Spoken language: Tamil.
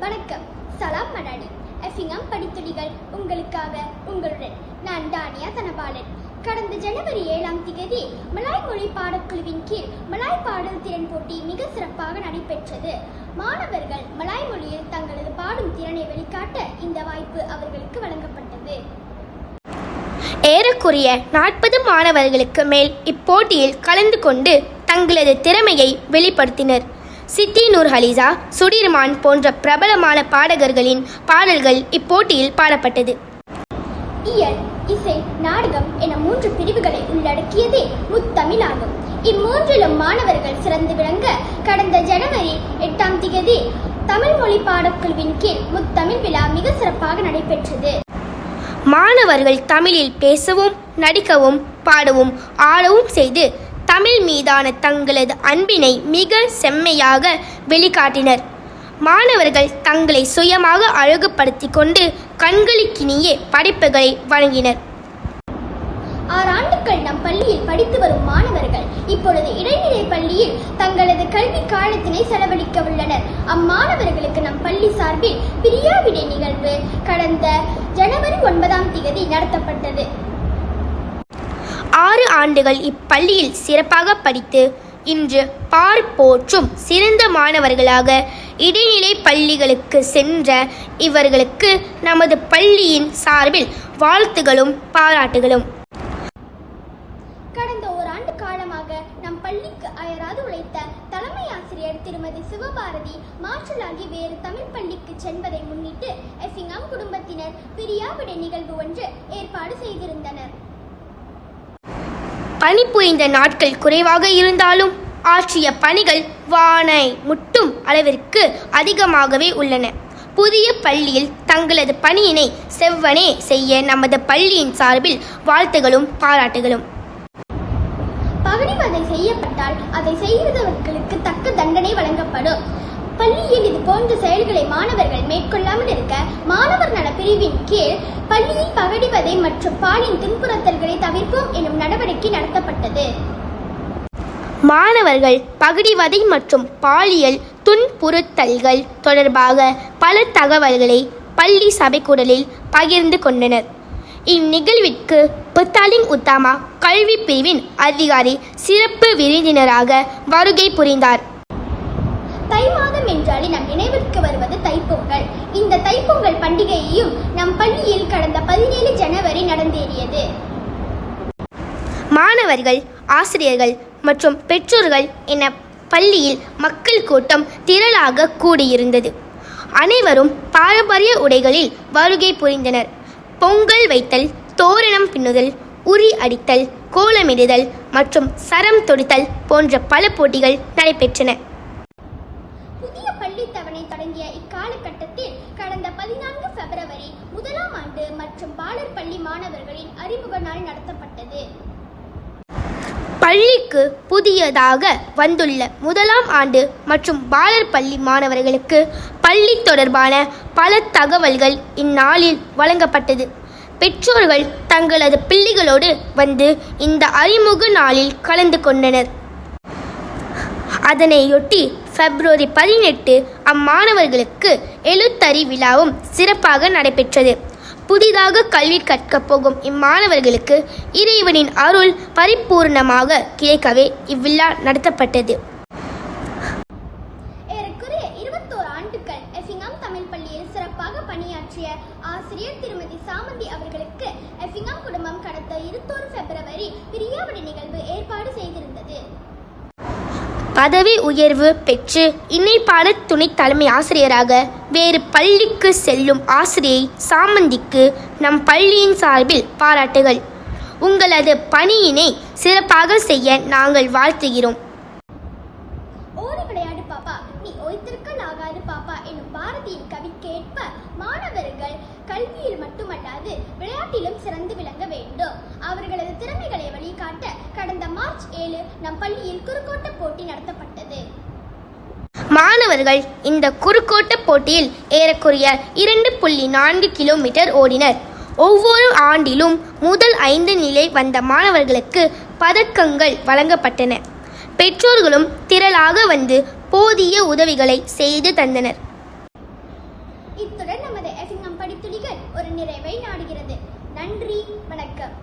வணக்கம். சலாம் மடாடி. எஃபிங்கம் படித்துளிகள் உங்களுக்காக உங்களுடன் நான் டானியா தனபாலன். கடந்த ஜனவரி 7ஆம் தேதி மலாய் மொழி பாடக்குழுவின் கீழ் மலாய் பாடல் திறன் போட்டி மிக சிறப்பாக நடைபெற்றது. மாணவர்கள் மலாய் மொழியில் தங்களது பாடும் திறனை வெளிக்காட்ட இந்த வாய்ப்பு அவர்களுக்கு வழங்கப்பட்டது. ஏறக்குறைய 40 மாணவர்களுக்கு மேல் இப்போட்டியில் கலந்து கொண்டு தங்களது திறமையை வெளிப்படுத்தினர். சித்தி நூர் ஹலிசா, சுடிர்மான் போன்ற பிரபலமான பாடகர்களின் பாடல்கள் இப்போட்டியில் பாடப்பட்டது. இயல், இசை, நாடகம் என 3 பிரிவுகளை உள்ளடக்கியதே முத்தமிழாகும். இம்மூன்றிலும் மாணவர்கள் சிறந்து விளங்க கடந்த ஜனவரி 8ஆம் தேதி தமிழ் மொழி பாடக்குழுவின் கீழ் முத்தமிழ் விழா மிக சிறப்பாக நடைபெற்றது. மாணவர்கள் தமிழில் பேசவும், நடிக்கவும், பாடவும், ஆடவும் செய்து தமிழ் மீதான தங்களது அன்பினை மிக செம்மையாக வெளிக்காட்டினர். மாணவர்கள் தங்களை சுயமாக அழகுபடுத்தி கொண்டு கண்களுக்கினிய படைப்புகளை வழங்கினர். 6 ஆண்டுகள் நம் பள்ளியில் படித்து வரும் மாணவர்கள் இப்பொழுது இடைநிலை பள்ளியில் தங்களது கல்வி காலத்தினை செலவழிக்க உள்ளனர். அம்மாணவர்களுக்கு நம் பள்ளி சார்பில் பிரியாவிடை நிகழ்வு கடந்த ஜனவரி 9ஆம் தேதி நடத்தப்பட்டது. 6 ஆண்டுகள் இப்பள்ளியில் சிறப்பாக படித்து இன்று போற்றும் சிறந்த மாணவர்களாக இடைநிலை பள்ளிகளுக்கு சென்ற இவர்களுக்கு நமது பள்ளியின் சார்பில் வாழ்த்துகளும் பாராட்டுகளும். கடந்த ஓராண்டு காலமாக நம் பள்ளிக்கு அயராது உழைத்த தலைமை ஆசிரியர் திருமதி சிவபாரதி மாற்றலாகி வேறு தமிழ் பள்ளிக்கு செல்வதை முன்னிட்டு எஃபிங்கம் குடும்பத்தினர் பிரியாவிடை நிகழ்வு ஒன்று ஏற்பாடு செய்திருந்தனர். பணிபுரிந்த நாட்கள் குறைவாக இருந்தாலும் ஆற்றிய பணிகள் வானை முட்டும் அளவிற்கு அதிகமாகவே உள்ளன. புதிய பள்ளியில் தங்களது பணியினை செவ்வனே செய்ய நமது பள்ளியின் சார்பில் வாழ்த்துகளும் பாராட்டுகளும். பகடிவதை செய்யப்பட்டால் அதை செய்தவர்களுக்கு தக்க தண்டனை வழங்கப்படும். பள்ளியில் இது போன்ற செயல்களை மாணவர்கள் மேற்கொள்ளாமல் இருக்க மாணவர் நல பிரிவின் கீழ் பள்ளியில் பகடிவதை மற்றும் பாலின் துன்புறுத்தல்களை தவிர்ப்போம் எனும் நடவடிக்கை நடத்தப்பட்டது. மாணவர்கள் பகடிவதை மற்றும் பாலியல் துன்புறுத்தல்கள் தொடர்பாக பல தகவல்களை பள்ளி சபைக்கூடலில் பகிர்ந்து கொண்டனர். இந்நிகழ்விற்கு புத்தாலிங் உத்தாமா கல்வி பிரிவின் அதிகாரி சிறப்பு விருந்தினராக வருகை புரிந்தார். தை மாதம் என்றாலே நம் நினைவிற்கு வருவது தைப்பொங்கல். இந்த தைப்பொங்கல் பண்டிகையையும் நம் பள்ளியில் கடந்த 17 ஜனவரி நடந்தேறியது. மாணவர்கள், ஆசிரியர்கள் மற்றும் பெற்றோர்கள் என பள்ளியில் மக்கள் கூட்டம் திரளாக கூடியிருந்தது. அனைவரும் பாரம்பரிய உடைகளில் வருகை புரிந்தனர். பொங்கல் வைத்தல், தோரணம் பின்னுதல், உரி அடித்தல், கோலமிடுதல் மற்றும் சரம் தொடுத்தல் போன்ற பல போட்டிகள் நடைபெற்றன. புதிய பள்ளி தவணை தொடங்கிய இக்காலகட்டத்தில் கடந்த 14 பிப்ரவரி 1ஆம் ஆண்டு மற்றும் பாலர் பள்ளி மாணவர்களின் அறிமுக நாள் நடத்தப்பட்டது. பள்ளிக்கு புதியதாக வந்துள்ள 1ஆம் ஆண்டு மற்றும் பாலர் பள்ளி மாணவர்களுக்கு பள்ளி தொடர்பான பல தகவல்கள் இந்நாளில் வழங்கப்பட்டது. பெற்றோர்கள் தங்களது பிள்ளைகளோடு வந்து இந்த அறிமுக நாளில் கலந்து கொண்டனர். அதனையொட்டி பிப்ரவரி 18 அம்மாணவர்களுக்கு எழுத்தறி விழாவும் சிறப்பாக நடைபெற்றது. புதிதாக கல்வி கற்கப் போகும் இம்மாணவர்களுக்கு இறைவனின் அருள் பரிபூர்ணமாக கிடைக்கவே இவ்விழா நடத்தப்பட்டது. ஏறக்குறைய 21 ஆண்டுகள் எஃபிங்கம் தமிழ் பள்ளியில் சிறப்பாக பணியாற்றிய ஆசிரியர் திருமதி சாமந்தி அவர்களுக்கு எஃபிங்கம் குடும்பம் கடந்த 21 பிப்ரவரி பிரியாவிடை நிகழ்வு ஏற்பாடு செய்திருந்தது. பதவி உயர்வு பெற்று இணைப்பாட துணை தலைமை ஆசிரியராக வேறு பள்ளிக்கு செல்லும் ஆசிரியை சாமந்திக்கு நம் பள்ளியின் சார்பில் பாராட்டுகள். உங்களது பணியினை சிறப்பாக செய்ய நாங்கள் வாழ்த்துகிறோம். ஓடி விளையாடு பாப்பா, நீ ஓய்த்திருக்கல் ஆகாது பாப்பா எனும் பாரதியின் கவிக்கேற்ப மாணவர்கள் கல்வியில் மட்டுமல்லாது விளையாட்டிலும் சிறந்து விளங்க வேண்டும். அவர்களது திறமைகளை வழிகாட்ட கடந்த மார்ச் 7 நம் பள்ளியில் குறுக்கோட்ட போட்டி நடத்தப்பட்டது. மாணவர்கள் இந்த குறுக்கோட்ட போட்டியில் ஏறக்குறைய 2.4 கிலோமீட்டர் ஓடினர். ஒவ்வொரு ஆண்டிலும் முதல் 5 நிலை வந்த மாணவர்களுக்கு பதக்கங்கள் வழங்கப்பட்டன. பெற்றோர்களும் திரளாக வந்து போதிய உதவிகளை செய்து தந்தனர். வணக்கம்.